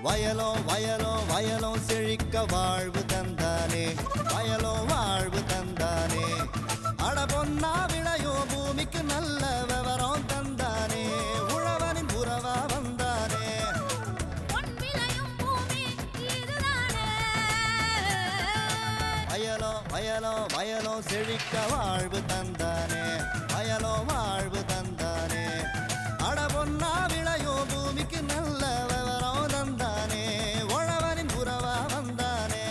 வயலோ வயலோ வயலோ செழிக்க வாழ்வு தந்தானே, வயலோ வாழ்வு தந்தானே. அட பொன்னா விளையோ பூமிக்கு நல்ல விவரம் தந்தானே, உழவனின் உறவா வந்தானே. வயலோ வயலோ வயலோ செழிக்க வாழ்வு தந்தானே, வயலோ வாழ்வு தந்தானே. அட பொன்னா விளையோ பூமிக்கு நல்ல விவரம் தந்தானே, உழவனின் உறவா வந்தானே.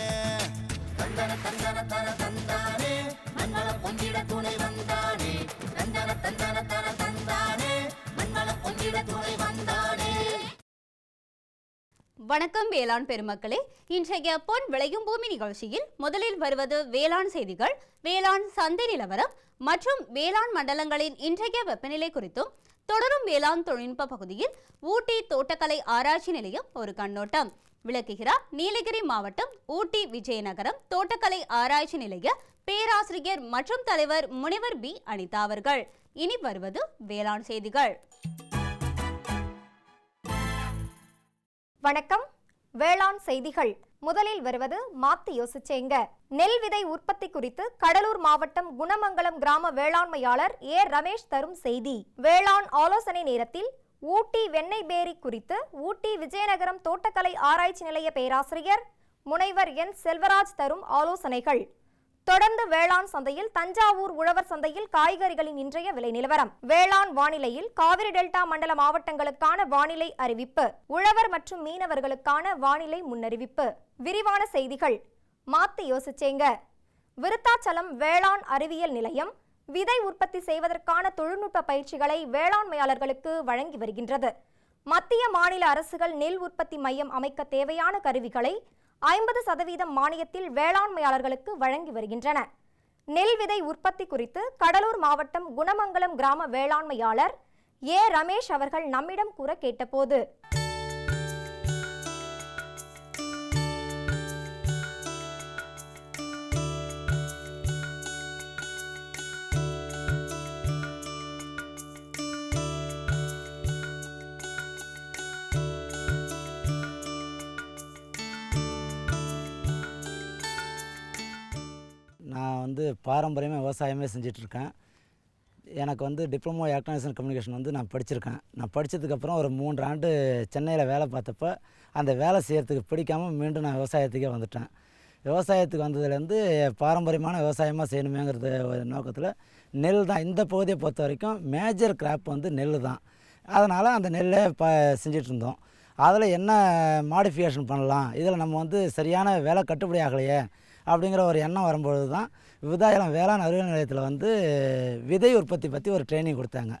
தந்தன தந்தன தன தந்தானே, மண்வள பொங்கிட துணை வந்தானே. தந்தன தந்தன தன தந்தானே, மண்வள பொங்கிட துணை வந்தானே. வணக்கம் வேளாண் பெருமக்களே. இன்றைய பொன் விளையும் பூமி நிகழ்ச்சியில் முதலில் வருவது வேளாண் செய்திகள், வேளாண் சந்தை நிலவரம் மற்றும் வேளாண் மண்டலங்களின் இன்றைய வெப்பநிலை குறித்தும், தொடரும் வேளாண் தொழில்நுட்ப பகுதியில் ஊட்டி தோட்டக்கலை ஆராய்ச்சி நிலையம் ஒரு கண்ணோட்டம் விளக்குகிறார் நீலகிரி மாவட்டம் ஊட்டி விஜயநகரம் தோட்டக்கலை ஆராய்ச்சி நிலைய பேராசிரியர் மற்றும் தலைவர் முனைவர் பி அனிதா அவர்கள். இனி வருவது வேளாண் செய்திகள். வணக்கம். வேளாண் செய்திகள். முதலில் வருவது மாத்தி யோசிச்சேங்க. நெல் விதை உற்பத்தி குறித்து கடலூர் மாவட்டம் குணமங்கலம் கிராம வேளாண்மையாளர் ஏ ரமேஷ் தரும் செய்தி. வேளாண் ஆலோசனை நேரத்தில் ஊட்டி வெண்ணெய் பேரி குறித்து ஊட்டி விஜயநகரம் தோட்டக்கலை ஆராய்ச்சி நிலைய பேராசிரியர் முனைவர் என் செல்வராஜ் தரும் ஆலோசனைகள். தொடர்ந்து வேளாண் சந்தையில் தஞ்சாவூர் உழவர் சந்தையில் காய்கறிகளின் இன்றைய விலை நிலவரம். வேளாண் வானிலையில் காவிரி டெல்டா மண்டல மாவட்டங்களுக்கான வானிலை அறிவிப்பு, உழவர் மற்றும் மீனவர்களுக்கான வானிலை முன்னறிவிப்பு. விரிவான செய்திகள். மாத்தி யோசிச்சேங்க. விருத்தாச்சலம் வேளாண் அறிவியல் நிலையம் விதை உற்பத்தி செய்வதற்கான தொழில்நுட்ப பயிற்சிகளை வேளாண்மையாளர்களுக்கு வழங்கி வருகின்றது. மத்திய மாநில அரசுகள் நெல் உற்பத்தி மையம் அமைக்க தேவையான கருவிகளை 50% மானியத்தில் வேளாண்மையாளர்களுக்கு வழங்கி வருகின்றன. நெல் விதை உற்பத்தி குறித்து கடலூர் மாவட்டம் குணமங்கலம் கிராம வேளாண்மையாளர் ஏ ரமேஷ் அவர்கள் நம்மிடம் கூற கேட்டபோது, நான் பாரம்பரியமாக விவசாயமே செஞ்சிட்ருக்கேன். எனக்கு டிப்ளமோ எலக்ட்ரானிக்ஸ் கம்யூனிகேஷன் நான் படிச்சிருக்கேன். நான் படித்ததுக்கப்புறம் ஒரு 3 ஆண்டு சென்னையில் வேலை பார்த்தப்போ அந்த வேலை செய்கிறதுக்கு பிடிக்காமல் மீண்டும் நான் விவசாயத்துக்கே வந்துட்டேன். விவசாயத்துக்கு வந்ததுலேருந்து பாரம்பரியமான விவசாயமாக செய்யணுமேங்கிறது ஒரு நோக்கத்தில் நெல் தான். இந்த பகுதியை பொறுத்த வரைக்கும் மேஜர் கிராப் நெல் தான். அதனால் அந்த நெல்லை செஞ்சிட்ருந்தோம். அதில் என்ன மாடிஃபிகேஷன் பண்ணலாம், இதில் நம்ம சரியான வேலை கட்டுப்படி ஆகலையே அப்படிங்கிற ஒரு எண்ணம் வரும்பொழுது தான் விவசாயம் வேளாண் அறிவியல் நிலையத்தில் விதை உற்பத்தி பற்றி ஒரு ட்ரைனிங் கொடுத்தாங்க.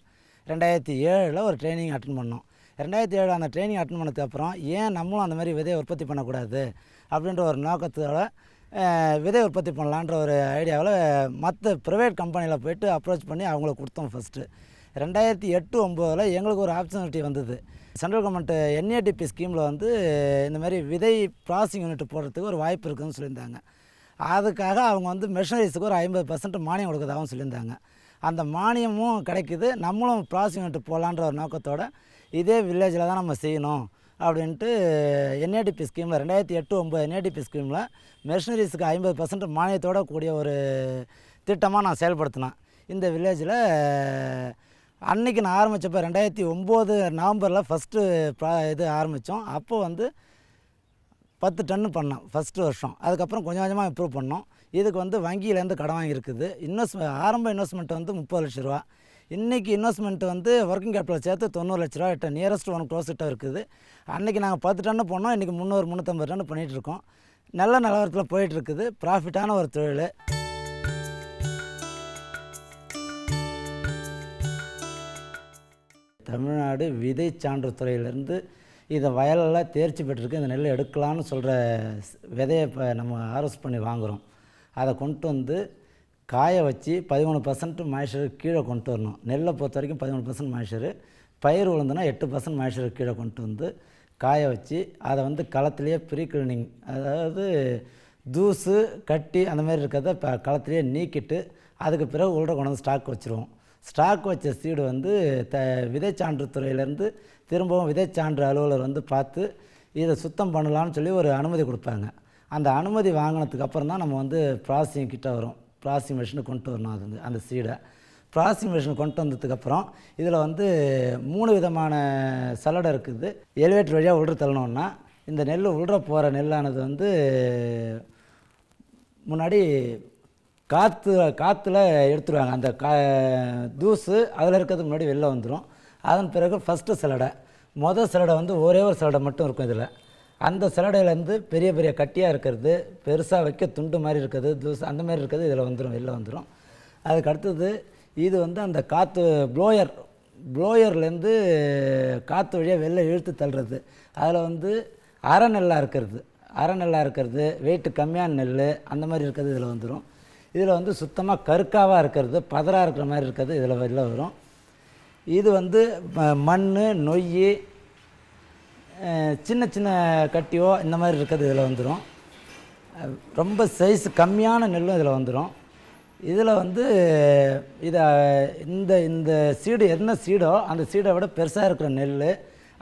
2007 ஒரு ட்ரைனிங் அட்டன் பண்ணோம். 2007 அந்த ட்ரைனிங் அட்டன் பண்ணதுக்கப்புறம் ஏன் நம்மளும் அந்த மாதிரி விதையை உற்பத்தி பண்ணக்கூடாது அப்படின்ற ஒரு நோக்கத்தோட விதை உற்பத்தி பண்ணலான்ற ஒரு ஐடியாவில் மற்ற ப்ரைவேட் கம்பெனியில் போய்ட்டு அப்ரோச் பண்ணி அவங்களுக்கு கொடுத்தோம். ஃபஸ்ட்டு 2008-09 எங்களுக்கு ஒரு ஆப்பர்ச்சுனிட்டி வந்தது. சென்ட்ரல் கவர்மெண்ட் NADP ஸ்கீமில் இந்த மாதிரி விதை ப்ராசஸிங் யூனிட் போடுறதுக்கு ஒரு வாய்ப்பு இருக்குதுன்னு சொல்லியிருந்தாங்க. அதுக்காக அவங்க மெஷினரிஸுக்கு ஒரு 50% மானியம் கொடுக்குறதாகவும் சொல்லியிருந்தாங்க. அந்த மானியமும் கிடைக்குது, நம்மளும் ப்ராசஸிங் யூனிட் போகலான்ற ஒரு நோக்கத்தோடு இதே வில்லேஜில் தான் நம்ம செய்யணும் அப்படின்ட்டு NADP ஸ்கீமில் 2008-09 NADP ஸ்கீமில் மெஷினரிஸுக்கு 50% மானியத்தோடு கூடிய ஒரு திட்டமாக நான் செயல்படுத்தினேன். இந்த வில்லேஜில் அன்றைக்கி நான் ஆரம்பித்தப்போ 2009 நவம்பரில் ஃபஸ்ட்டு இது ஆரம்பித்தோம். அப்போது 10 டன்னு பண்ணோம் ஃபஸ்ட்டு வருஷம். அதுக்கப்புறம் கொஞ்சம் கொஞ்சமாக இம்ப்ரூவ் பண்ணோம். இதுக்கு வங்கியிலேருந்து கடன் வாங்கியிருக்குது. ஆரம்ப இன்வெஸ்ட்மெண்ட் 30 லட்ச ரூபா. இன்றைக்கி இன்வெஸ்ட்மெண்ட் ஒர்க்கிங் கேபிட்டல் சேர்த்து 90 லட்ச ரூபா கிட்ட, நியரஸ்ட் 1 க்ரோஸ் கிட்ட இருக்குது. அன்றைக்கி நாங்கள் 10 டன்னு பண்ணோம். இன்றைக்கி 300-350 டன்னு பண்ணிகிட்ருக்கோம். நல்ல நிலவரத்தில் போயிட்டுருக்குது. ப்ராஃபிட்டான ஒரு தொழில். தமிழ்நாடு விதை சான்று துறையிலேருந்து இதை வயலில் தேர்ச்சி பெற்றிருக்கு, இந்த நெல் எடுக்கலான்னு சொல்கிற விதையை இப்போ நம்ம ஆர்வஸ் பண்ணி வாங்குகிறோம். அதை கொண்டு காய வச்சு 13% மாய்ச்சர் கீழே கொண்டு வரணும். நெல்லை பொறுத்த வரைக்கும் 13% மாய்ச்சரு, பயிர் உளுந்துனா 8% மாய்ச்சர் கீழே கொண்டு காய வச்சு அதை களத்துலேயே ப்ரீ கிளீனிங், அதாவது தூசு கட்டி அந்த மாதிரி இருக்கிறத இப்போ களத்துலேயே நீக்கிட்டு அதுக்கு பிறகு உள்ள கொண்டு ஸ்டாக் வச்சுருவோம். ஸ்டாக் வச்ச சீடு விதைச்சான்று துறையிலேருந்து திரும்பவும் விதைச்சான்று அலுவலர் பார்த்து இதை சுத்தம் பண்ணலான்னு சொல்லி ஒரு அனுமதி கொடுப்பாங்க. அந்த அனுமதி வாங்கினதுக்கு அப்புறம் தான் நம்ம வந்து ப்ராசஸிங் கிட்ட வரும். ப்ராசஸிங் மிஷினை கொண்டு வரணும். அது அந்த சீடை ப்ராசஸிங் மிஷினை கொண்டு வந்ததுக்கப்புறம் இதில் வந்து 3 விதமான சல்லடை இருக்குது. எலிவேட்டர் வழியாக உள்ள தள்ளணுன்னா இந்த நெல் உள்ள போகிற நெல்லானது வந்து முன்னாடி காற்றுல எடுத்துருவாங்க. அந்த தூசு அதில் இருக்கிறதுக்கு முன்னாடி வெளில வந்துடும். அதன் பிறகு ஃபஸ்ட்டு சல்லடை, மொதல் சல்லடை வந்து ஒரே ஒரு சல்லடை மட்டும் இருக்கும். இதில் அந்த சல்லடையிலேருந்து பெரிய பெரிய கட்டியாக இருக்கிறது, பெருசாக வைக்க துண்டு மாதிரி இருக்கிறது, தூசு அந்த மாதிரி இருக்கிறது இதில் வந்துடும், வெளில வந்துடும். அதுக்கு அடுத்தது இது வந்து அந்த காற்று ப்ளோயர்லேருந்து காற்று வழியாக வெளில இழுத்து தள்ளுறது. அதில் வந்து அரை நெல்லாக இருக்கிறது, வெயிட்டு கம்மியான நெல் அந்த மாதிரி இருக்கிறது இதில் வந்துடும். இதில் வந்து சுத்தமாக கருக்காவாக இருக்கிறது, பதராக இருக்கிற மாதிரி இருக்கிறது இதில் வெளில வரும். இது வந்து மண், நொய், சின்ன சின்ன கட்டியோ இந்த மாதிரி இருக்கிறது இதில் வந்துடும். ரொம்ப சைஸ் கம்மியான நெல்லும் இதில் வந்துடும். இதில் வந்து இந்த சீடு என்ன சீடோ அந்த சீடை விட பெருசாக இருக்கிற நெல்,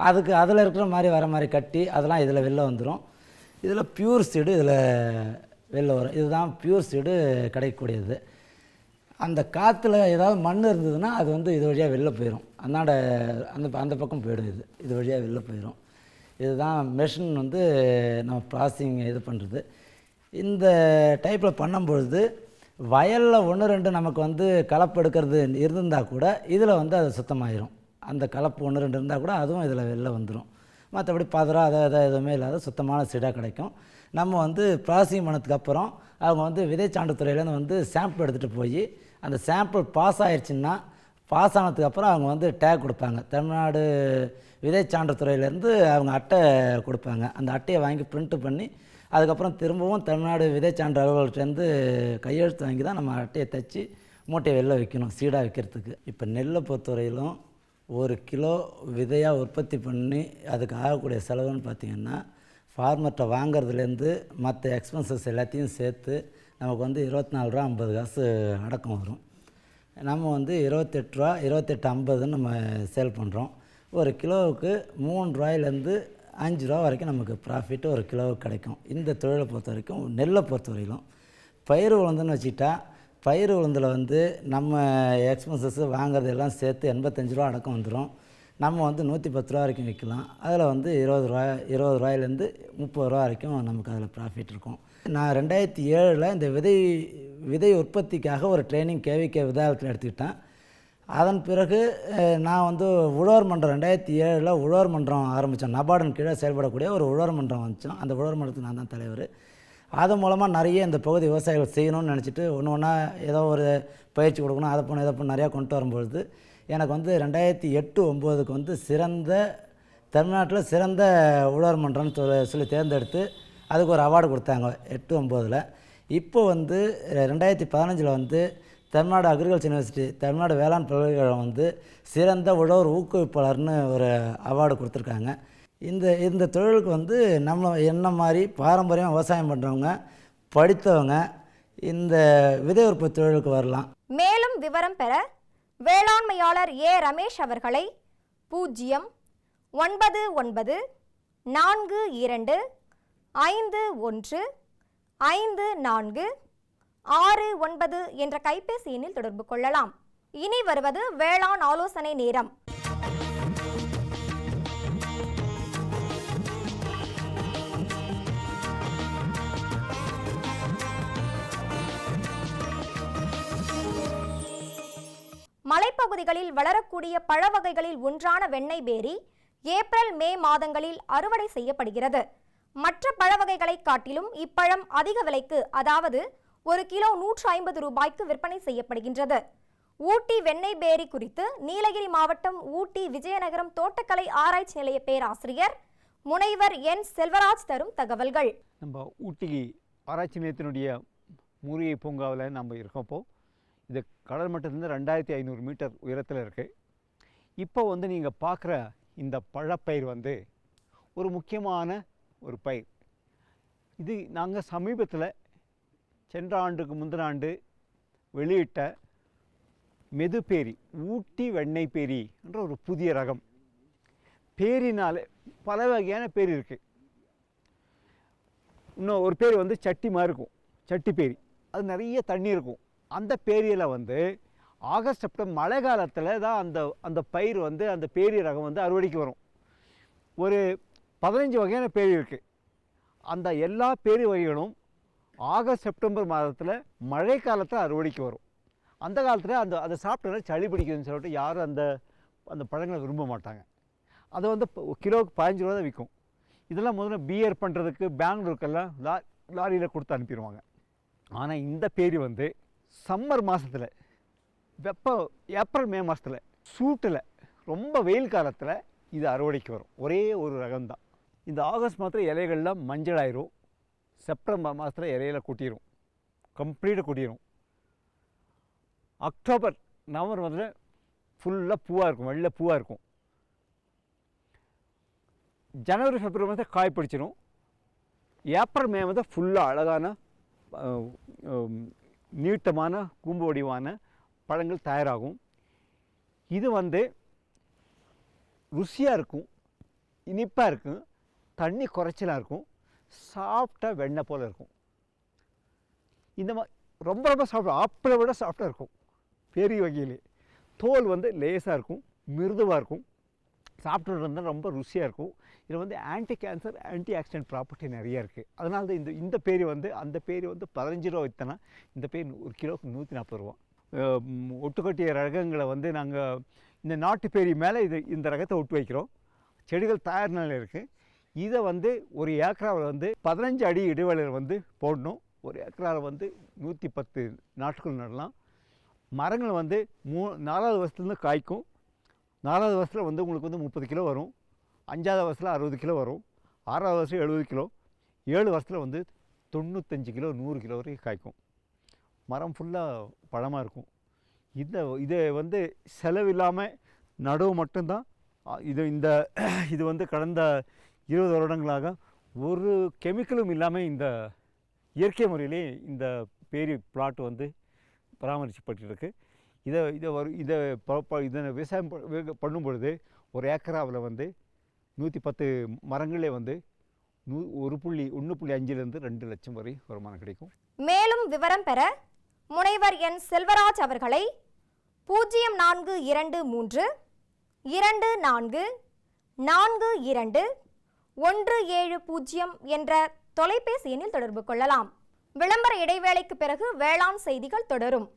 அதுக்கு அதில் இருக்கிற மாதிரி வர மாதிரி கட்டி அதெல்லாம் இதில் வெளில வந்துடும். இதில் பியூர் சீடு இதில் வெளில வரும். இதுதான் பியூர் சீடு கிடைக்கக்கூடியது. அந்த காற்றுல ஏதாவது மண் இருந்ததுன்னா அது வந்து இது வழியாக வெளில போயிடும். அந்த பக்கம் போயிடும். இது வழியாக வெளில போயிடும். இதுதான் மெஷின் வந்து நம்ம ப்ராசஸிங் இது பண்ணுறது. இந்த டைப்பில் பண்ணும்பொழுது வயலில் 1-2 நமக்கு வந்து கலப்பு எடுக்கிறது இருந்தால் கூட இதில் வந்து அது சுத்தமாயிரும். அந்த கலப்பு 1-2 இருந்தால் கூட அதுவும் இதில் வெளில வந்துடும். மற்றபடி பதறம் அதை எதுவுமே இல்லாத சுத்தமான சீடாக கிடைக்கும். நம்ம வந்து ப்ராசஸிங் பண்ணதுக்கப்புறம் அவங்க வந்து விதை சான்றுத்துறையிலேருந்து வந்து சாம்பிள் எடுத்துகிட்டு போய் அந்த சாம்பிள் பாஸ் ஆயிடுச்சுன்னா, பாஸ் ஆனதுக்கப்புறம் அவங்க வந்து டேக் கொடுப்பாங்க. தமிழ்நாடு விதை சான்றுத்துறையிலேருந்து அவங்க அட்டை கொடுப்பாங்க. அந்த அட்டையை வாங்கி பிரிண்ட்டு பண்ணி அதுக்கப்புறம் திரும்பவும் தமிழ்நாடு விதை சான்று அலுவலகத்துலேருந்து கையெழுத்து வாங்கி தான் நம்ம அட்டையை தைச்சி மூட்டையை வெளில வைக்கணும், சீடாக வைக்கிறதுக்கு. இப்போ நெல்லை பொறுத்தவரையிலும் 1 கிலோ விதையாக உற்பத்தி பண்ணி அதுக்கு ஆகக்கூடிய செலவுன்னு பார்த்திங்கன்னா, ஃபார்மர்கிட்ட வாங்கிறதுலேருந்து மற்ற எக்ஸ்பென்சஸ் எல்லாத்தையும் சேர்த்து நமக்கு வந்து 24 ரூபா 50 காசு அடக்கம் வரும். நம்ம வந்து 28 ரூபா 28.50 நம்ம சேல் பண்ணுறோம். 1 கிலோவுக்கு 3 ரூபாயிலேருந்து 5 ரூபா வரைக்கும் நமக்கு ப்ராஃபிட்டு 1 கிலோவுக்கு கிடைக்கும். இந்த தொழிலை பொறுத்த வரைக்கும், நெல்லை பொறுத்த வரையிலும். பயிர் உளுந்துன்னு வச்சுக்கிட்டா, பயிர் உளுந்தில் வந்து நம்ம எக்ஸ்பென்சஸ்ஸு வாங்குறது எல்லாம் சேர்த்து 85 ரூபா அடக்கம் வந்துடும். நம்ம வந்து 110 ரூபா வரைக்கும் விற்கலாம். அதில் வந்து 20 ரூபாயிலேருந்து 30 ரூபா வரைக்கும் நமக்கு அதில் ப்ராஃபிட் இருக்கும். நான் 2007 இந்த விதை உற்பத்திக்காக ஒரு ட்ரைனிங் KVK விதாலயத்தில் எடுத்துக்கிட்டேன். அதன் பிறகு நான் வந்து உழவர் மன்றம் 2007 உழவர் மன்றம் ஆரம்பித்தோம். நபார்டன் கீழே செயல்படக்கூடிய ஒரு உழவர் மன்றம் வந்துச்சோம். அந்த உழவர் மன்றத்துக்கு நான் தான் தலைவர். அது மூலமாக நிறைய இந்த பகுதி விவசாயிகள் செய்யணும்னு நினச்சிட்டு ஒன்று ஏதோ ஒரு பயிற்சி கொடுக்கணும், அதை பண்ணணும் இதை பண்ண நிறையா கொண்டு வரும்பொழுது எனக்கு வந்து 2008-09 வந்து தமிழ்நாட்டில் சிறந்த உழவர் மன்றம்னு சொல்லி தேர்ந்தெடுத்து அதுக்கு ஒரு அவார்டு கொடுத்தாங்க 8-9. இப்போ வந்து 2015 வந்து தமிழ்நாடு அக்ரிகல்ச்சர் யூனிவர்சிட்டி, தமிழ்நாடு வேளாண் பல்கலைக்கழகம் வந்து சிறந்த உழவர் ஊக்குவிப்பாளர்னு ஒரு அவார்டு கொடுத்துருக்காங்க. இந்த தொழிலுக்கு வந்து நம்ம என்ன மாதிரி பாரம்பரியமாக விவசாயம் பண்ணுறவங்க, படித்தவங்க இந்த விதை உற்பத்தி தொழிலுக்கு வரலாம். மேலும் விவரம் பெற வேளாண்மையாளர் ஏ ரமேஷ் அவர்களை 09941545469 என்ற கைபேசி எண்ணில் தொடர்பு கொள்ளலாம். இனி வருவது வேளாண் ஆலோசனை நேரம். மலைப்பகுதிகளில் வளரக்கூடிய பழ வகைகளில் ஒன்றான வெண்ணெய் பேரி ஏப்ரல் மே மாதங்களில் அறுவடை செய்யப்படுகிறது. மற்ற பழ வகைகளை காட்டிலும் இப்பழம் அதிக விலைக்கு, அதாவது 1 கிலோ 150 ரூபாய்க்கு விற்பனை செய்யப்படுகின்றது. ஊட்டி வெண்ணெய் பேரி குறித்து நீலகிரி மாவட்டம் ஊட்டி விஜயநகரம் தோட்டக்கலை ஆராய்ச்சி நிலைய பேராசிரியர் முனைவர் என் செல்வராஜ் தரும் தகவல்கள். நம்ம ஊட்டி ஆராய்ச்சி நிலையத்தினுடைய மூலிகை பூங்காவில் நம்ம இருக்கப்போ இது கடல் மட்டத்திலிருந்து 2500 மீட்டர் உயரத்தில் இருக்குது. இப்போ வந்து நீங்கள் பார்க்குற இந்த பழப்பயிர் வந்து ஒரு முக்கியமான ஒரு பயிர். இது நாங்கள் சமீபத்தில் சென்ற ஆண்டுக்கு முந்தின ஆண்டு வெளியிட்ட மெதுப்பேரி, ஊட்டி வெண்ணெய் பேரி என்ற ஒரு புதிய ரகம். பேரினாலே பல வகையான பேர் இருக்குது. இன்னும் ஒரு பேரி வந்து சட்டி மாதிரி இருக்கும், சட்டி பேரி. அது நிறைய தண்ணி இருக்கும். அந்த பேரியில் வந்து ஆகஸ்ட் செப்டம்பர் மழை காலத்தில் தான் அந்த பயிர் வந்து அந்த பேரி ரகம் வந்து அறுவடைக்கு வரும். ஒரு 15 வகையான பேரி இருக்குது. அந்த எல்லா பேரி வகைகளும் ஆகஸ்ட் செப்டம்பர் மாதத்தில் மழை காலத்தில் அறுவடைக்கு வரும். அந்த காலத்தில் அதை சாப்பிட்டோன்னா சளி பிடிக்குதுன்னு சொல்லிட்டு யாரும் அந்த பழங்களை விரும்ப மாட்டாங்க. அதை வந்து கிலோவுக்கு 15 ரூபா தான் விற்கும். இதெல்லாம் முதல்ல பியர் பண்ணுறதுக்கு பெங்களூருக்கெல்லாம் லாரியில் கொடுத்து அனுப்பிடுவாங்க. ஆனால் இந்த பேரி வந்து சம்மர் மாதத்தில், ஏப்ரல் மே மாதத்தில், சூட்டில், ரொம்ப வெயில் காலத்தில் இது அறுவடைக்கு வரும். ஒரே ஒரு ரகம்தான். இந்த ஆகஸ்ட் மாதத்தில் இலைகள்லாம் மஞ்சள் ஆயிரும். செப்டம்பர் மாதத்தில் இலையில கொட்டிடும், கம்ப்ளீட்டாக கொட்டிடும். அக்டோபர் நவம்பர் மாதத்தில் ஃபுல்லாக பூவாக இருக்கும், வெள்ளை பூவாக இருக்கும். ஜனவரி பிப்ரவரி மாதத்தில் காய் பிடிச்சிடும். ஏப்ரல் மே மாதம் ஃபுல்லாக அழகான நீட்டமான கூம்பு வடிவான பழங்கள் தயாராகும். இது வந்து ருசியாக இருக்கும், இனிப்பாக இருக்கும், தண்ணி குறைச்சலாக இருக்கும், சாஃப்டாக வெண்ணெய் போல் இருக்கும். இந்த ரொம்ப ரொம்ப சாஃப்டாக, ஆப்பிளை விட சாஃப்டாக இருக்கும். பெரிய வகையிலே தோல் வந்து லேசாக இருக்கும், மிருதுவாக இருக்கும், சாப்பிட்டு இருந்தால் ரொம்ப ருசியாக இருக்கும். இதில் வந்து anti cancer, anti accident property நிறையா இருக்குது. அதனால தான் இந்த பேரி வந்து அந்த பேரி வந்து 15 ரூபா விற்றனா இந்த பேரி ஒரு கிலோவுக்கு 140 ரூபா. ஒட்டுக்கட்டிய ரகங்களை வந்து நாங்கள் இந்த நாட்டு பேரி மேலே இந்த ரகத்தை ஒட்டு வைக்கிறோம். செடிகள் தயார் நிலையில் இருக்குது. இதை வந்து ஒரு ஏக்கராவில் வந்து 15 அடி இடைவெளியில் வந்து போடணும். ஒரு ஏக்கராவில் வந்து 110 நாட்கள் நடலாம். மரங்கள் வந்து 4வது வருஷத்துலேருந்து காய்க்கும். 4வது வருஷத்தில் வந்து உங்களுக்கு வந்து 30 கிலோ வரும். 5வது வருஷத்தில் 60 கிலோ வரும். 6வது வருஷம் 70 கிலோ. 7 வருஷத்தில் வந்து 95 கிலோ 100 கிலோ வரைக்கும் காய்க்கும். மரம் ஃபுல்லாக பழமாக இருக்கும். இதை வந்து செலவில்லாமல் நடவு மட்டும்தான். இது வந்து கடந்த 20 வருடங்களாக ஒரு கெமிக்கலும் இல்லாமல் இந்த இயற்கை முறையிலே இந்த பேரி பிளாட் வந்து பராமரிக்கப்பட்டு இருக்கு. இதை விவசாயம் பண்ணும் பொழுது ஒரு ஏக்கராவில் வந்து 110 மரங்களே வந்து 1.5லேருந்து 2 லட்சம் வரை வருமானம் கிடைக்கும். மேலும் விவரம் பெற முனைவர் என் செல்வராஜ் அவர்களை 0423 24 42 170 என்ற தொலைபேசி எண்ணில் தொடர்பு கொள்ளலாம். விளம்பர இடைவேளைக்கு பிறகு வேளாண் செய்திகள் தொடரும்.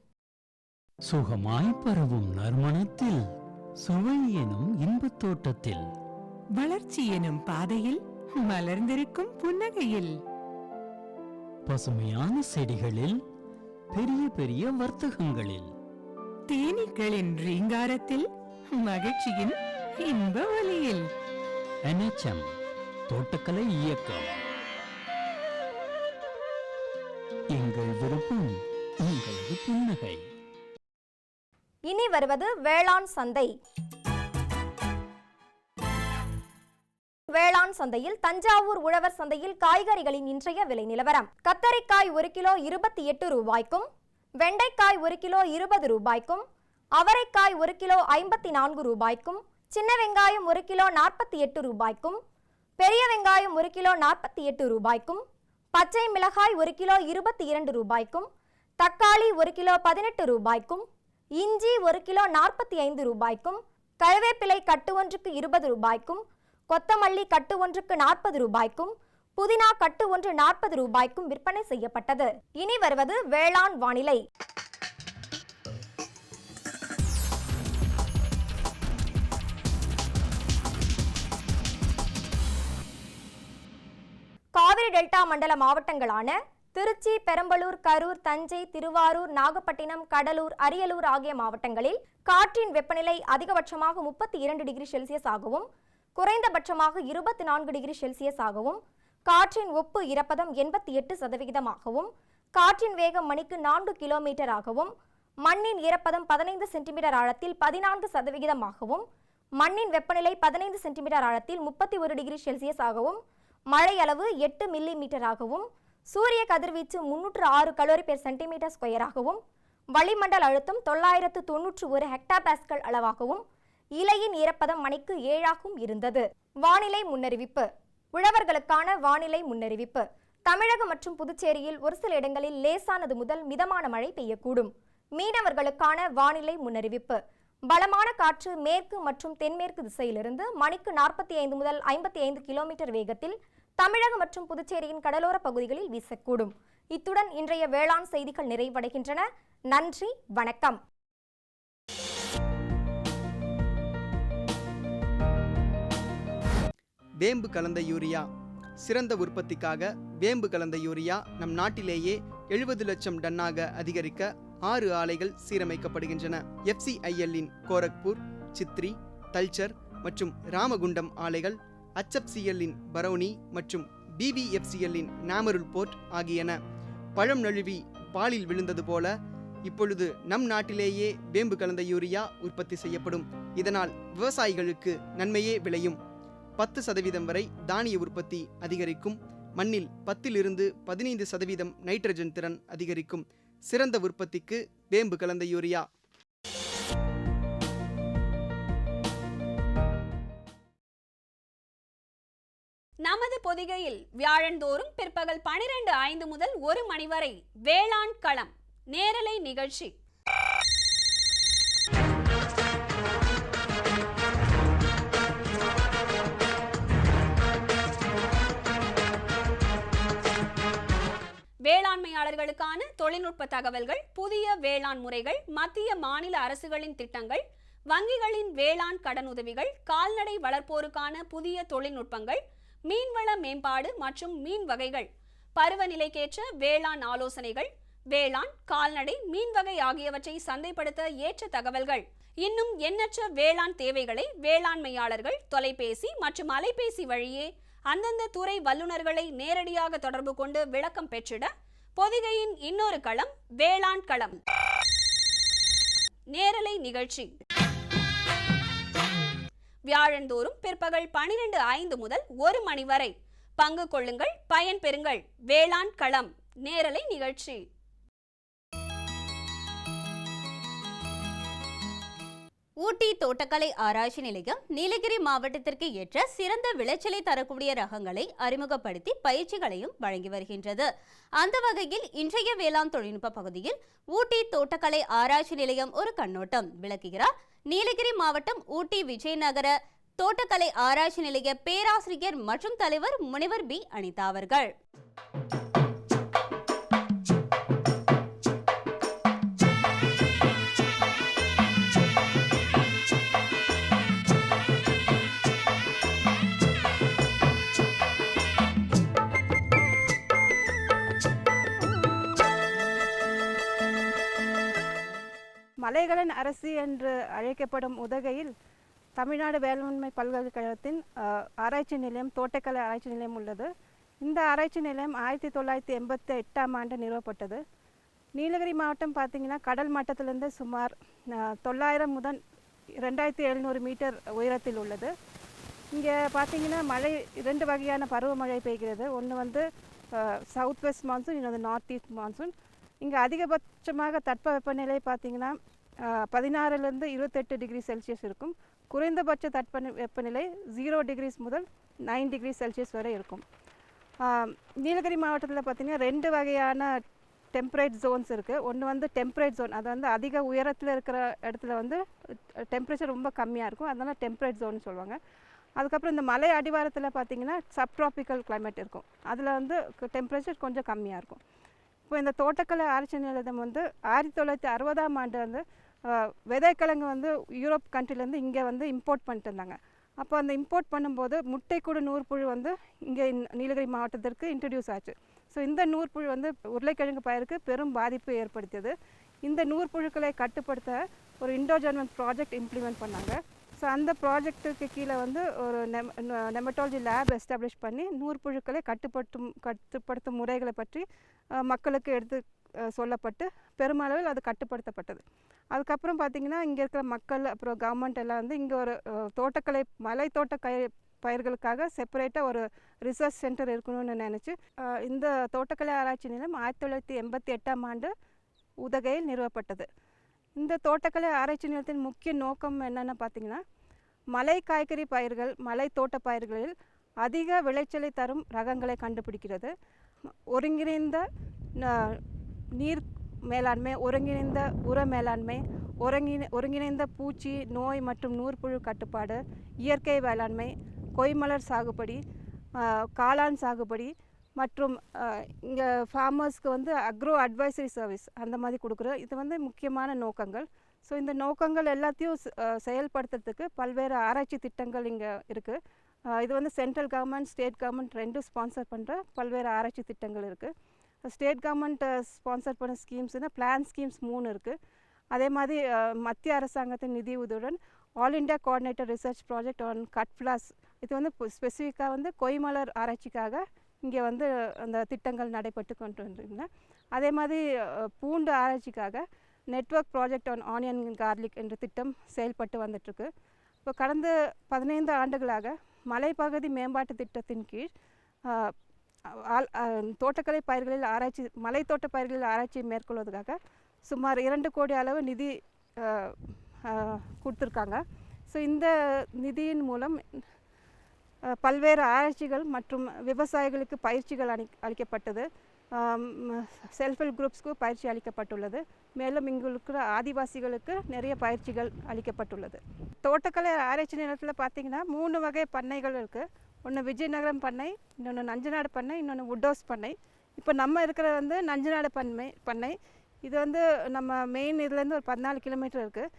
சுகமாய் பரவும் நறுமணத்தில், சுவை எனும் இன்பத் தோட்டத்தில், வளர்ச்சி எனும் பாதையில், மலர்ந்திருக்கும் புன்னகையில், பசுமையான செடிகளில், பெரிய பெரிய வர்த்தகங்களில், தேனீக்களின் ரீங்காரத்தில், மகிழ்ச்சியின் இன்ப ஒலியில். NHM தோட்டக்கலை இயக்கம். எங்கள் விருப்பம் உங்களது புன்னகை. இனி வருவது வேளாண் சந்தை. வேளாண் சந்தையில் தஞ்சாவூர் உழவர் சந்தையில் காய்கறிகளின் இன்றைய விலை நிலவரம். கத்தரிக்காய் 1 கிலோ 28 ரூபாய்க்கும், வெண்டைக்காய் 1 கிலோ 20 ரூபாய்க்கும், அவரைக்காய் 1 கிலோ 54 ரூபாய்க்கும், சின்ன வெங்காயம் 1 கிலோ 48 ரூபாய்க்கும், பெரிய வெங்காயம் 1 கிலோ 48 ரூபாய்க்கும், பச்சை மிளகாய் 1 கிலோ 22 ரூபாய்க்கும், தக்காளி 1 கிலோ 18 ரூபாய்க்கும், இஞ்சி 1 கிலோ 45 ரூபாய்க்கும், கருவேப்பிலை கட்டு ஒன்றுக்கு 20 ரூபாய்க்கும், கொத்தமல்லி கட்டு ஒன்றுக்கு 40 ரூபாய்க்கும், புதினா கட்டு ஒன்று 40 ரூபாய்க்கும் விற்பனை செய்யப்பட்டது. இனி வருவது வேளாண் வானிலை. காவிரி டெல்டா மண்டல மாவட்டங்களான திருச்சி, பெரம்பலூர், கரூர், தஞ்சை, திருவாரூர், நாகப்பட்டினம், கடலூர், அரியலூர் ஆகிய மாவட்டங்களில் காற்றின் வெப்பநிலை அதிகபட்சமாக 32 டிகிரி செல்சியஸ் ஆகவும், குறைந்தபட்சமாக 24 டிகிரி செல்சியஸ் ஆகவும், காற்றின் ஒப்பு ஈரப்பதம் 88% காற்றின் வேகம் மணிக்கு 4 கிலோமீட்டர் ஆகவும், மண்ணின் ஈரப்பதம் 15 சென்டிமீட்டர் ஆழத்தில் 14% மண்ணின் வெப்பநிலை 15 சென்டிமீட்டர் ஆழத்தில் 31 டிகிரி செல்சியஸ் ஆகவும், மழை அளவு 8 மில்லிமீட்டர் ஆகவும், சூரிய கதிர்வீச்சு 306 கலோரி பெர் சென்டிமீட்டர் ஸ்கொயராகவும், வளிமண்டல அழுத்தம் 991 ஹெக்டாபாஸ்கல் அளவாகவும், இலையின் ஈரப்பதம் மணிக்கு 7 இருந்தது. வானிலை முன்னறிவிப்பு. உழவர்களுக்கான வானிலை முன்னறிவிப்பு. தமிழகம் மற்றும் புதுச்சேரியில் ஒரு சில இடங்களில் லேசானது முதல் மிதமான மழை பெய்யக்கூடும். மீனவர்களுக்கான வானிலை முன்னறிவிப்பு. பலமான காற்று மேற்கு மற்றும் தென்மேற்கு திசையிலிருந்து மணிக்கு 45 முதல் 55 கிலோமீட்டர் வேகத்தில் தமிழகம் மற்றும் புதுச்சேரியின் கடலோர பகுதிகளில் வீசக்கூடும். இத்துடன் இன்றைய வேளாண் செய்திகள் நிறைவடைகின்றன. நன்றி, வணக்கம். வேம்பு கலந்த யூரியா. சிறந்த உற்பத்திக்காக வேம்பு கலந்த யூரியா நம் நாட்டிலேயே 70 லட்சம் டன்னாக அதிகரிக்க 6 ஆலைகள் சீரமைக்கப்படுகின்றன. FCIL-இன் கோரக்பூர், சித்ரி, தல்சர் மற்றும் ராமகுண்டம் ஆலைகள், HFCL-இன் பரௌனி மற்றும் BVFCL-இன் நாமருல் போர்ட் ஆகியன. பழம் நழுவி பாலில் விழுந்தது போல இப்பொழுது நம் நாட்டிலேயே வேம்பு கலந்த யூரியா உற்பத்தி செய்யப்படும். இதனால் விவசாயிகளுக்கு நன்மையே விளையும். 10% வரை தானிய உற்பத்தி அதிகரிக்கும். மண்ணில் 10 to 15% நைட்ரஜன் திறன் அதிகரிக்கும். சிறந்த உற்பத்திக்கு வேம்பு கலந்த யூரியா. நமது பொதிகையில் வியாழந்தோறும் பிற்பகல் 12:05 முதல் 1 மணி வரை வேளாண் களம் நேரலை நிகழ்ச்சி. வேளாண்மையாளர்களுக்கான தொழில்நுட்ப தகவல்கள், புதிய வேளாண் முறைகள், மத்திய மாநில அரசுகளின் திட்டங்கள், வங்கிகளின் வேளாண் கடனுதவிகள், கால்நடை வளர்ப்போருக்கான புதிய தொழில்நுட்பங்கள், மீன்வள மேம்பாடு மற்றும் மீன் வகைகள், பருவநிலைக்கேற்ற வேளாண் ஆலோசனைகள், வேளாண், கால்நடை, மீன் வகை ஆகியவற்றை சந்தைப்படுத்த ஏற்ற தகவல்கள், இன்னும் எண்ணற்ற வேளாண் தேவைகளை வேளாண்மையாளர்கள் தொலைபேசி மற்றும் அலைபேசி வழியே அந்தந்த துறை வல்லுநர்களை நேரடியாக தொடர்பு கொண்டு விளக்கம் பெற்றிட பொதிகையின் இன்னொரு களம் வேளாண் களம் நேரலை நிகழ்ச்சி. வியாழந்தோறும் பிற்பகல் 12:05 முதல் 1 மணி வரை பங்கு கொள்ளுங்கள், பயன் பெறுங்கள். வேளாண் களம் நேரலை நிகழ்ச்சி. ஊட்டி தோட்டக்கலை ஆராய்ச்சி நிலையம் நீலகிரி மாவட்டத்திற்கு ஏற்ற சிறந்த விளைச்சலை தரக்கூடிய ரகங்களை அறிமுகப்படுத்தி பயிற்சிகளையும் வழங்கி வருகின்றது. அந்த வகையில் இன்றைய வேளாண் தொழில்நுட்ப பகுதியில் ஊட்டி தோட்டக்கலை ஆராய்ச்சி நிலையம் ஒரு கண்ணோட்டம் விளக்குகிறார் நீலகிரி மாவட்டம் ஊட்டி விஜயநகர தோட்டக்கலை ஆராய்ச்சி நிலைய பேராசிரியர் மற்றும் தலைவர் முனைவர் பி. அனிதா அவர்கள். மலைகளின் அரசி என்று அழைக்கப்படும் உதகையில் தமிழ்நாடு வேளாண்மை பல்கலைக்கழகத்தின் ஆராய்ச்சி நிலையம், தோட்டக்கலை ஆராய்ச்சி நிலையம் உள்ளது. இந்த ஆராய்ச்சி நிலையம் 1988ஆம் ஆண்டு நிறுவப்பட்டது. நீலகிரி மாவட்டம் பார்த்திங்கன்னா கடல் மட்டத்திலிருந்து சுமார் 900 முதல் 2700 மீட்டர் உயரத்தில் உள்ளது. இங்கே பார்த்திங்கன்னா மழை 2 வகையான பருவமழை பெய்கிறது. ஒன்று வந்து சவுத் வெஸ்ட் மான்சூன், இன்னொன்று நார்த் ஈஸ்ட் மான்சூன். இங்கே அதிகபட்சமாக தட்பவெப்பநிலை பார்த்திங்கன்னா 16 to 28 டிகிரி செல்சியஸ் இருக்கும். குறைந்தபட்ச வெப்பநிலை 0 டிகிரிஸ் முதல் 9 டிகிரி செல்சியஸ் வரை இருக்கும். நீலகிரி மாவட்டத்தில் பார்த்திங்கன்னா 2 வகையான டெம்பரேட் ஜோன்ஸ் இருக்குது. ஒன்று வந்து டெம்பரேட் ஜோன், அது வந்து அதிக உயரத்தில் இருக்கிற இடத்துல வந்து டெம்பரேச்சர் ரொம்ப கம்மியாக இருக்கும், அதனால் டெம்பரேட் ஜோன் சொல்லுவாங்க. அதுக்கப்புறம் இந்த மலை அடிவாரத்தில் பார்த்திங்கன்னா சப்ட்ராபிக்கல் கிளைமேட் இருக்கும், அதில் வந்து டெம்பரேச்சர் கொஞ்சம் கம்மியாக இருக்கும். இப்போ இந்த தோட்டக்கலை ஆராய்ச்சி நிலையம் வந்து 1960ஆம் ஆண்டு வந்து விதைக்கிழங்கு வந்து யூரோப் கண்ட்ரிலேருந்து இங்கே வந்து இம்போர்ட் பண்ணிட்டு இருந்தாங்க. அப்போ அந்த இம்போர்ட் பண்ணும்போது முட்டைக்கூடு நூற்புழு வந்து இங்கே நீலகிரி மாவட்டத்திற்கு இன்ட்ரடியூஸ் ஆச்சு. ஸோ இந்த நூற்புழு வந்து உருளைக்கிழங்கு பயிருக்கு பெரும் பாதிப்பு ஏற்படுத்தியது. இந்த நூற்புழுக்களை கட்டுப்படுத்த ஒரு இண்டோஜெர்மன் ப்ராஜெக்ட் இம்ப்ளிமெண்ட் பண்ணாங்க. ஸோ அந்த ப்ராஜெக்ட்டுக்கு கீழே வந்து ஒரு நெமட்டாலஜி லேப் எஸ்டாப்ளிஷ் பண்ணி நூற்புழுக்களை கட்டுப்படுத்தும் முறைகளை பற்றி மக்களுக்கு எடுத்து சொல்லப்பட்டு பெருமளவில் அது கட்டுப்படுத்தப்பட்டது. அதுக்கப்புறம் பார்த்திங்கன்னா இங்கே இருக்கிற மக்கள் அப்புறம் கவர்மெண்ட் எல்லாம் வந்து இங்கே ஒரு தோட்டக்கலை மலை தோட்ட பயிர்களுக்காக செப்பரேட்டாக ஒரு ரிசர்ச் சென்டர் இருக்கணும்னு நினச்சி இந்த தோட்டக்கலை ஆராய்ச்சி நிலையம் 1988ஆம் ஆண்டு உதகையில் நிறுவப்பட்டது. இந்த தோட்டக்கலை ஆராய்ச்சி நிலையத்தின் முக்கிய நோக்கம் என்னென்னு பார்த்திங்கன்னா மலை காய்கறி பயிர்கள், மலை தோட்ட பயிர்களில் அதிக விளைச்சலை தரும் ரகங்களை கண்டுபிடிக்கிறது. ஒருங்கிணைந்த நீர் மேலாண்மை, ஒருங்கிணைந்த உர மேலாண்மை, ஒருங்கிணைந்த பூச்சி நோய் மற்றும் நூற்புழு கட்டுப்பாடு, இயற்கை வேளாண்மை, கொய்மலர் சாகுபடி, காளான் சாகுபடி மற்றும் இங்கே ஃபார்மர்ஸ்க்கு வந்து அக்ரோ அட்வைசரி சர்வீஸ் அந்த மாதிரி கொடுக்குறோம். இது வந்து முக்கியமான நோக்கங்கள். ஸோ இந்த நோக்கங்கள் எல்லாத்தையும் செயல்படுத்துறதுக்கு பல்வேறு ஆராய்ச்சி திட்டங்கள் இங்கே இருக்குது. இது வந்து சென்ட்ரல் கவர்மெண்ட், ஸ்டேட் கவர்மெண்ட் ரெண்டும் ஸ்பான்சர் பண்ணுற பல்வேறு ஆராய்ச்சி திட்டங்கள் இருக்குது. ஸ்டேட் கவர்மெண்ட் ஸ்பான்சர் பண்ண ஸ்கீம்ஸ்னால் பிளான் ஸ்கீம்ஸ் 3 இருக்குது. அதே மாதிரி மத்திய அரசாங்கத்தின் நிதி உதவியுடன் all India coordinator research project on cut flowers, இது வந்து ஸ்பெசிஃபிக்காக வந்து கொய்மலர் ஆராய்ச்சிக்காக இங்கே வந்து அந்த திட்டங்கள் நடைபெற்று கொண்டு வந்துருந்தேன். அதே மாதிரி பூண்டு ஆராய்ச்சிக்காக network project on onion garlic என்ற திட்டம் செயல்பட்டு வந்துட்டுருக்கு. இப்போ கடந்த 15 ஆண்டுகளாக மலைப்பகுதி மேம்பாட்டு திட்டத்தின் கீழ் தோட்டக்கலை பயிர்களில் ஆராய்ச்சி, மலைத்தோட்ட பயிர்களில் ஆராய்ச்சி மேற்கொள்வதற்காக சுமார் 2 கோடி அளவு நிதி கொடுத்துருக்காங்க. ஸோ இந்த நிதியின் மூலம் பல்வேறு ஆராய்ச்சிகள் மற்றும் விவசாயிகளுக்கு பயிற்சிகள் அளிக்கப்பட்டது. செல்ஃப் ஹெல்ப் குரூப்ஸ்க்கு பயிற்சி அளிக்கப்பட்டுள்ளது. மேலும் இங்கு இருக்கிற ஆதிவாசிகளுக்கு நிறைய பயிற்சிகள் அளிக்கப்பட்டுள்ளது. தோட்டக்கலை ஆராய்ச்சி நிலையத்தில் பார்த்திங்கன்னா 3 வகை பண்ணைகள் இருக்குது. ஒன்று விஜயநகரம் பண்ணை, இன்னொன்று நஞ்சநாடு பண்ணை, இன்னொன்று உட்டோஸ் பண்ணை. இப்போ நம்ம இருக்கிற வந்து நஞ்சநாடு பண்ணை. இது வந்து நம்ம மெயின் இதுலேருந்து ஒரு 14 கிலோமீட்டர் இருக்குது.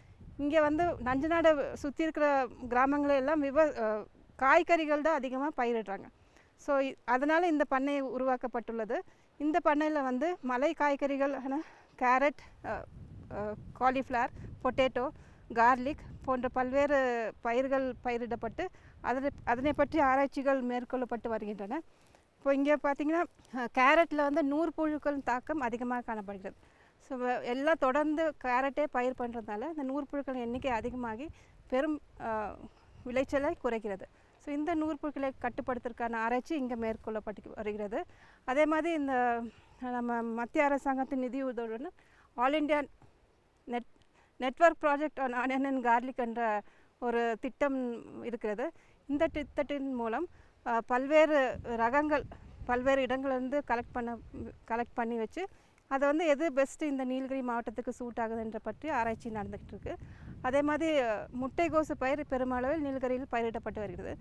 இங்கே வந்து நஞ்சநாடு சுற்றி இருக்கிற கிராமங்களெல்லாம் காய்கறிகள் தான் அதிகமாக பயிரிடுறாங்க. ஸோ அதனால் இந்த பண்ணை உருவாக்கப்பட்டுள்ளது. இந்த பண்ணையில் வந்து மலை காய்கறிகள் கேரட், காலிஃப்ளவர், பொட்டேட்டோ, கார்லிக் போன்ற பல்வேறு பயிர்கள் பயிரிடப்பட்டு அதனை பற்றி ஆராய்ச்சிகள் மேற்கொள்ளப்பட்டு வருகின்றன. இப்போ இங்கே பார்த்திங்கன்னா கேரட்டில் வந்து நூற்புழுக்கள் தாக்கம் அதிகமாக காணப்படுகிறது. ஸோ எல்லாம் தொடர்ந்து கேரட்டே பயிர் பண்ணுறதுனால இந்த நூற்புழுக்கள் எண்ணிக்கை அதிகமாகி பெரும் விளைச்சலை குறைக்கிறது. ஸோ இந்த நூற்புழுக்களை கட்டுப்படுத்துறதுக்கான ஆராய்ச்சி இங்கே மேற்கொள்ளப்பட்டு வருகிறது. அதே மாதிரி இந்த நம்ம மத்திய அரசாங்கத்தின் நிதி உதவியுடன் all India network project on onion and garlic என்ற ஒரு திட்டம் இருக்கிறது. இந்த திட்டத்தின் மூலம் பல்வேறு ரகங்கள் பல்வேறு இடங்கள்லேருந்து கலெக்ட் பண்ணி வச்சு அதை வந்து எது பெஸ்ட்டு இந்த நீலகிரி மாவட்டத்துக்கு சூட் ஆகுதுன்ற பற்றி ஆராய்ச்சி நடந்துகிட்டு இருக்கு. அதே மாதிரி முட்டைகோசு பயிர் பெருமளவில் நீலகிரியில் பயிரிடப்பட்டு வருகிறது.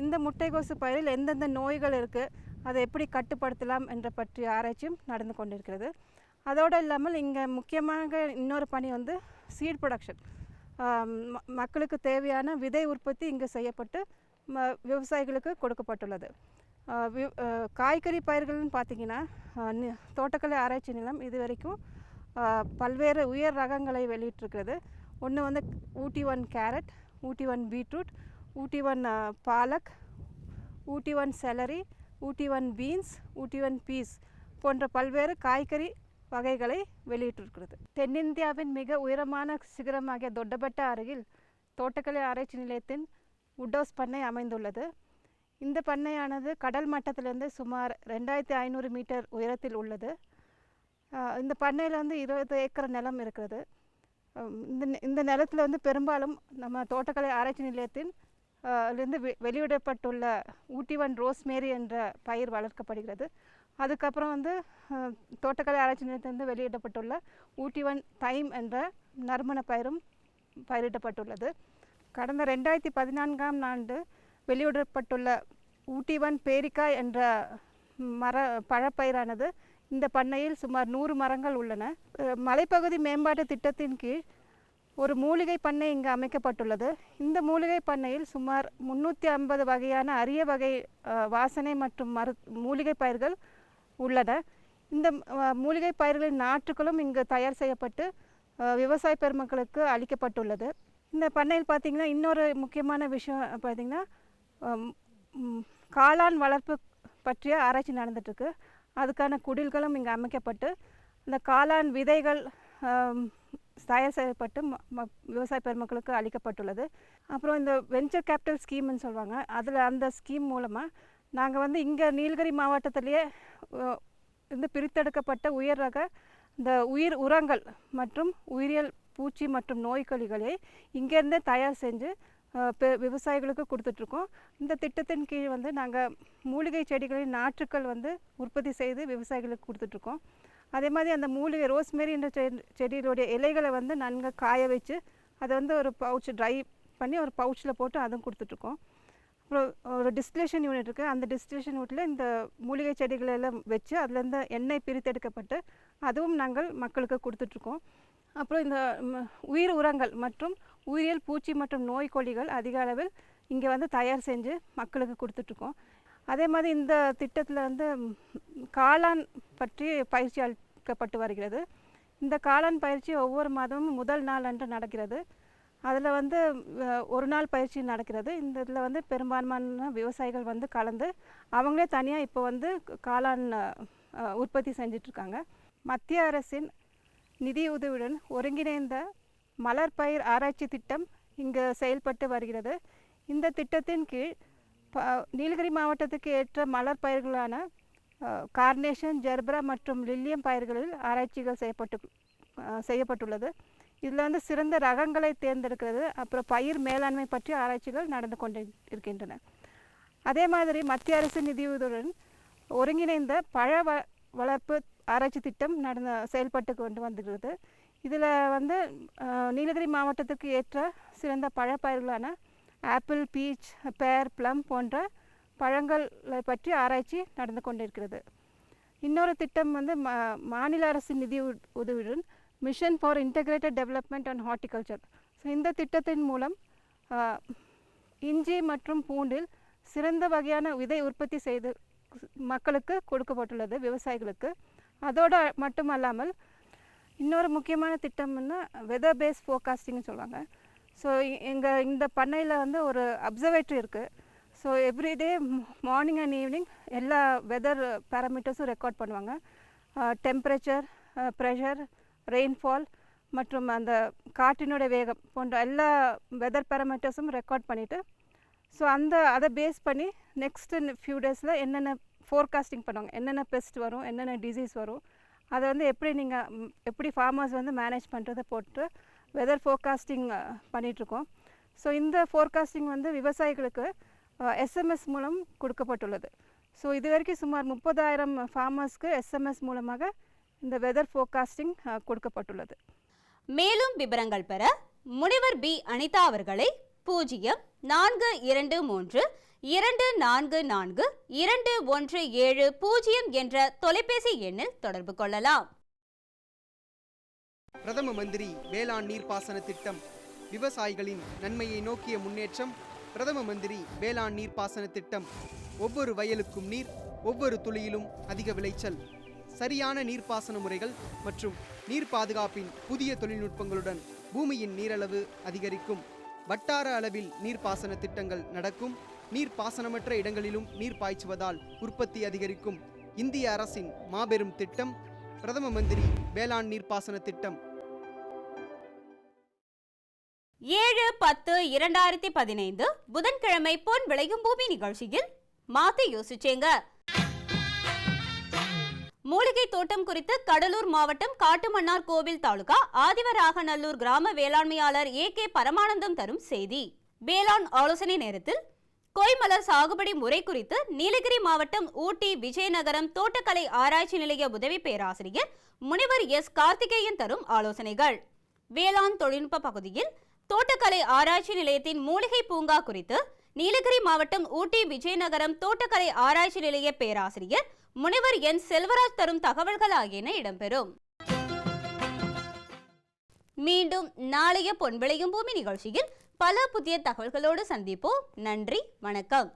இந்த முட்டைகோசு பயிரில் எந்தெந்த நோய்கள் இருக்குது, அதை எப்படி கட்டுப்படுத்தலாம் என்ற பற்றிய ஆராய்ச்சியும் நடந்து கொண்டிருக்கிறது. அதோடு இல்லாமல் இங்கே முக்கியமாக இன்னொரு பணி வந்து சீட் ப்ரொடக்ஷன். மக்களுக்கு தேவையான விதை உற்பத்தி இங்கே செய்யப்பட்டு விவசாயிகளுக்கு கொடுக்கப்பட்டுள்ளது. காய்கறி பயிர்கள்னு பார்த்திங்கன்னா தோட்டக்கலை ஆராய்ச்சி நிலையம் இது வரைக்கும் பல்வேறு உயர் ரகங்களை வெளியிட்டிருக்கிறது. ஒன்று வந்து ஊட்டி 1 கேரட், ஊட்டி 1 பீட்ரூட், ஊட்டி 1 பாலக், ஊட்டி 1 செலரி, ஊட்டி 1 பீன்ஸ், ஊட்டி 1 பீஸ் போன்ற பல்வேறு காய்கறி வகைகளை வெளியிட்டிருக்கிறது. தென்னிந்தியாவின் மிக உயரமான சிகரமாகிய தொட்டபெட்டா அருகில் தோட்டக்கலை ஆராய்ச்சி நிலையத்தின் உட்டோஸ் பண்ணை அமைந்துள்ளது. இந்த பண்ணையானது கடல் மட்டத்திலிருந்து சுமார் 2500 மீட்டர் உயரத்தில் உள்ளது. இந்த பண்ணையில் வந்து 20 ஏக்கர் நிலம் இருக்கிறது. இந்த நிலத்தில் வந்து பெரும்பாலும் நம்ம தோட்டக்கலை ஆராய்ச்சி நிலையத்தின் இருந்து வெளியிடப்பட்டுள்ள ஊட்டி 1 ரோஸ்மேரி என்ற பயிர் வளர்க்கப்படுகிறது. அதுக்கப்புறம் வந்து தோட்டக்கலை ஆராய்ச்சி நிலையத்திலிருந்து வெளியிடப்பட்டுள்ள ஊட்டி 1 தைம் என்ற நறுமண பயிரும் பயிரிடப்பட்டுள்ளது. கடந்த 2014ஆம் ஆண்டு வெளியிடப்பட்டுள்ள ஊட்டி 1 பேரிக்காய் என்ற பழப்பயிரானது இந்த பண்ணையில் சுமார் 100 மரங்கள் உள்ளன. மலைப்பகுதி மேம்பாட்டு திட்டத்தின் கீழ் ஒரு மூலிகை பண்ணை இங்கு அமைக்கப்பட்டுள்ளது. இந்த மூலிகை பண்ணையில் சுமார் 350 வகையான அரிய வகை வாசனை மற்றும் மூலிகை பயிர்கள் உள்ளன. இந்த மூலிகை பயிர்களின் நாற்றுகளும் இங்கு தயார் செய்யப்பட்டு விவசாய பெருமக்களுக்கு அளிக்கப்பட்டுள்ளது. இந்த பண்ணையில் பார்த்திங்கன்னா இன்னொரு முக்கியமான விஷயம் பார்த்திங்கன்னா காளான் வளர்ப்பு பற்றிய ஆராய்ச்சி நடந்துகிட்ருக்கு. அதுக்கான குடில்களும் இங்கே அமைக்கப்பட்டு இந்த காளான் விதைகள் தயார் செய்யப்பட்டு விவசாய பெருமக்களுக்கு அளிக்கப்பட்டுள்ளது. அப்புறம் இந்த வெஞ்சர் கேபிட்டல் ஸ்கீம்னு சொல்லுவாங்க, அந்த ஸ்கீம் மூலமாக நாங்கள் வந்து இங்கே நீலகிரி மாவட்டத்திலேயே இந்த பிரித்தெடுக்கப்பட்ட உயர் ரக இந்த உயிர் உரங்கள் மற்றும் உயிரியல் பூச்சி மற்றும் நோய்க்கொல்லிகளை இங்கேருந்தே தயார் செஞ்சு விவசாயிகளுக்கு கொடுத்துட்ருக்கோம். இந்த திட்டத்தின் கீழ் வந்து நாங்கள் மூலிகை செடிகளின் நாற்றுக்கள் வந்து உற்பத்தி செய்து விவசாயிகளுக்கு கொடுத்துட்ருக்கோம். அதே மாதிரி அந்த மூலிகை ரோஸ்மேரி என்ற செடிகளுடைய இலைகளை வந்து நன்கு காய வச்சு அதை வந்து ஒரு பவுச் ட்ரை பண்ணி ஒரு பவுச்சில் போட்டு அதுவும் கொடுத்துட்ருக்கோம். அப்புறம் ஒரு டிஸ்டிலேஷன் யூனிட் இருக்குது. அந்த டிஸ்டிலேஷன் யூனிட்டில் இந்த மூலிகை செடிகளை எல்லாம் வச்சு அதுலேருந்து எண்ணெய் பிரித்தெடுக்கப்பட்டு அதுவும் நாங்கள் மக்களுக்கு கொடுத்துட்ருக்கோம். அப்புறம் இந்த உயிர் உரங்கள் மற்றும் உயிரியல் பூச்சி மற்றும் நோய்க்கொல்லிகள் அதிக அளவில் இங்கே வந்து தயார் செஞ்சு மக்களுக்கு கொடுத்துட்ருக்கோம். அதே மாதிரி இந்த திட்டத்தில் வந்து காளான் பற்றி பயிற்சி அளிக்கப்பட்டு வருகிறது. இந்த காளான் பயிற்சி ஒவ்வொரு மாதமும் முதல் நாள் அன்று நடக்கிறது. அதில் வந்து ஒரு நாள் பயிற்சி நடக்கிறது. இந்த இதில் வந்து பெரும்பான்மையான விவசாயிகள் வந்து கலந்து அவங்களே தனியாக இப்போ வந்து காளான் உற்பத்தி செஞ்சிட்ருக்காங்க. மத்திய அரசின் நிதி உதவியுடன் ஒருங்கிணைந்த மலர் பயிர் ஆராய்ச்சி திட்டம் இங்கு செயல்பட்டு வருகிறது. இந்த திட்டத்தின் கீழ் நீலகிரி மாவட்டத்துக்கு ஏற்ற மலர் பயிர்களான கார்னேஷன், ஜெர்பரா மற்றும் லில்லியம் பயிர்களில் ஆராய்ச்சிகள் செய்யப்பட்டுள்ளது. இதில் வந்து சிறந்த ரகங்களை தேர்ந்தெடுக்கிறது, அப்புறம் பயிர் மேலாண்மை பற்றிய ஆராய்ச்சிகள் நடந்து கொண்டு இருக்கின்றன. அதே மாதிரி மத்திய அரசு நிதியுதவியுடன் ஒருங்கிணைந்த பழ வளர்ப்பு ஆராய்ச்சி திட்டம் செயல்பட்டு கொண்டு வந்துகிறது. இதில் வந்து நீலகிரி மாவட்டத்துக்கு ஏற்ற சிறந்த பழப்பயிர்களான ஆப்பிள், பீச், பேர், ப்ளம் போன்ற பழங்களை பற்றி ஆராய்ச்சி நடந்து கொண்டிருக்கிறது. இன்னொரு திட்டம் வந்து மாநில அரசின் நிதி உதவியுடன் mission for integrated development and horticulture. So இந்த திட்டத்தின் மூலம் இஞ்சி மற்றும் பூண்டில் சிறந்த வகையான விதை உற்பத்தி செய்து மக்களுக்கு கொடுக்கப்பட்டுள்ளது, விவசாயிகளுக்கு. அதோடு மட்டுமல்லாமல் இன்னொரு முக்கியமான திட்டம்னா வெதர் பேஸ் ஃபோர்காஸ்டிங்னு சொல்லுவாங்க. ஸோ இந்த பண்ணையில் வந்து ஒரு அப்சர்வேட்டரி இருக்குது. So everyday morning and evening எல்லா வெதர் பேராமீட்டர்ஸும் ரெக்கார்ட் பண்ணுவாங்க. டெம்பரேச்சர், ப்ரெஷர், ரெயின்ஃபால் மற்றும் அந்த காற்றினுடைய வேகம் போன்ற எல்லா வெதர் பேராமீட்டர்ஸும் ரெக்கார்ட் பண்ணிவிட்டு ஸோ அதை பேஸ் பண்ணி நெக்ஸ்ட்டு ஃபியூ டேஸில் என்னென்ன ஃபோர்காஸ்டிங் பண்ணுவாங்க, என்னென்ன பெஸ்ட் வரும், என்னென்ன டிசீஸ் வரும், அதை வந்து எப்படி ஃபார்மர்ஸ் வந்து மேனேஜ் பண்ணுறதை போட்டு வெதர் ஃபோர்காஸ்டிங் பண்ணிகிட்ருக்கோம். ஸோ இந்த ஃபோர்காஸ்டிங் வந்து விவசாயிகளுக்கு எஸ்எம்எஸ் மூலம் கொடுக்கப்பட்டுள்ளது. ஸோ இது வரைக்கும் சுமார் 30,000 ஃபார்மர்ஸ்க்கு எஸ்எம்எஸ் மூலமாக இந்த வெதர் ஃபோர்காஸ்டிங் கொடுக்கப்பட்டுள்ளது. மேலும் விவரங்கள் பெற முனைவர் பி அனிதா அவர்களை 0432442170 என்ற தொலைபேசி எண்ணில் தொடர்பு கொள்ளலாம். பிரதம மந்திரி வேளாண் நீர்ப்பாசன திட்டம் விவசாயிகளின் நன்மையை நோக்கிய முன்னேற்றம். பிரதம மந்திரி வேளாண் நீர்ப்பாசன திட்டம் ஒவ்வொரு வயலுக்கும் நீர், ஒவ்வொரு துளியிலும் அதிக விளைச்சல். சரியான நீர்ப்பாசன முறைகள் மற்றும் நீர் பாதுகாப்பின் புதிய தொழில்நுட்பங்களுடன் பூமியின் நீரளவு அதிகரிக்கும். வட்டார அளவில் நீர்ப்பாசன திட்டங்கள் நடக்கும். நீர்ப்பாசனமற்ற இடங்களிலும் நீர் பாய்ச்சுவதால் உற்பத்தி அதிகரிக்கும். இந்திய அரசின் மாபெரும் திட்டம் பிரதம மந்திரி வேளாண் நீர்ப்பாசன திட்டம். 7/10/2015 புதன்கிழமை பொன் விளையும் பூமி நிகழ்ச்சியில் மாத்தி யோசிச்சேங்க. மூலிகை தோட்டம் குறித்து கடலூர் மாவட்டம் காட்டுமன்னார் கோவில் தாலுகா ஆதிவராகநல்லூர் கிராம வேளாண்மையாளர் AK பரமானந்தம் தரும் செய்தி. வேளாண் ஆலோசனை நேரத்தில் கொய்மலர் சாகுபடி முறை குறித்து நீலகிரி மாவட்டம் ஊட்டி விஜயநகரம் தோட்டக்கலை ஆராய்ச்சி நிலைய உதவி பேராசிரியர் முனைவர் S கார்த்திகேயன் தரும் ஆலோசனைகள். வேளாண் தொழில்நுட்ப பகுதியில் தோட்டக்கலை ஆராய்ச்சி நிலையத்தின் மூலிகை பூங்கா குறித்து நீலகிரி மாவட்டம் ஊட்டி விஜயநகரம் தோட்டக்கலை ஆராய்ச்சி நிலைய பேராசிரியர் முனைவர் N செல்வராஜ் தரும் தகவல்கள் ஆகியன இடம்பெறும். மீண்டும் நாளைய பொன் விளையும் பூமி நிகழ்ச்சியில் பல புதிய தகவல்களோடு சந்திப்போம். நன்றி, வணக்கம்.